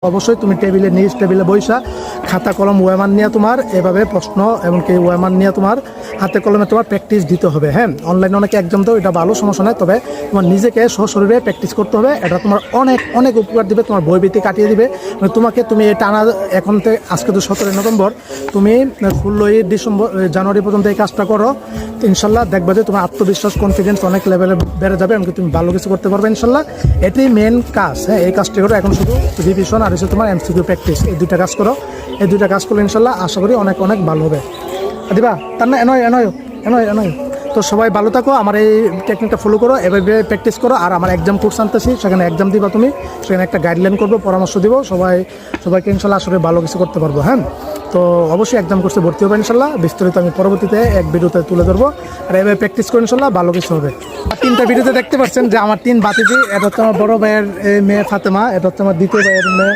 অবশ্যই তুমি টেবিলে বইসা খাতা কলম ওয়েমান নিয়ে তোমার এভাবে প্রশ্ন এবং কি ওয়েমান নিয়ে তোমার হাতে কলমে তোমার প্র্যাকটিস দিতে হবে। হ্যাঁ, অনলাইনে অনেকে একদম তো এটা ভালো সমস্যা নয়, তবে তোমার নিজেকে সশরীরে প্র্যাকটিস করতে হবে। এটা তোমার অনেক অনেক উপকার দিবে, তোমার বইভীতি কাটিয়ে দিবে। তুমি এই টানা এখন থেকে আজকে তো 17 নভেম্বর, তুমি 16 জানুয়ারি পর্যন্ত এই কাজটা করো, ইনশাল্লাহ দেখবে যে তোমার আত্মবিশ্বাস কনফিডেন্স অনেক লেভেলে বেড়ে যাবে এবং তুমি ভালো কিছু করতে পারবে ইনশাল্লাহ। এটাই মেন কাজ। হ্যাঁ, এই কাজটি করো। এখন শুধু রিভিশন আর হচ্ছে তোমার এমসিকিউ প্র্যাকটিস, এই দুইটা কাজ করো। এই দুইটা কাজ করলে ইনশাল্লাহ আশা করি অনেক অনেক ভালো হবে। দিবা তার না এনয়। তো সবাই ভালো থাকো, আমার এই টেকনিকটা ফলো করো, এভাবে প্র্যাকটিস করো। আর আমার এক্সাম কোর্স আনতেছি, সেখানে এক্সাম দিবা তুমি, সেখানে একটা গাইডলাইন করবো, পরামর্শ দিব, সবাইকে ইনশাল্লাহ আসলে ভালো কিছু করতে পারবো। হ্যাঁ, তো অবশ্যই এক্সাম কোর্সে ভর্তি হবে ইনশাল্লাহ। বিস্তারিত আমি পরবর্তীতে এক ভিডিওতে তুলে ধরবো। আর এভাবে প্র্যাকটিস করে ইনশাল্লাহ ভালো কিছু হবে। আর 3টা ভিডিওতে দেখতে পাচ্ছেন যে আমার 3 বাতিজি, এটা হচ্ছে আমার বড় ভাইয়ের মেয়ে ফাতেমা, এটা হচ্ছে আমার দ্বিতীয় ভাইয়ের মেয়ে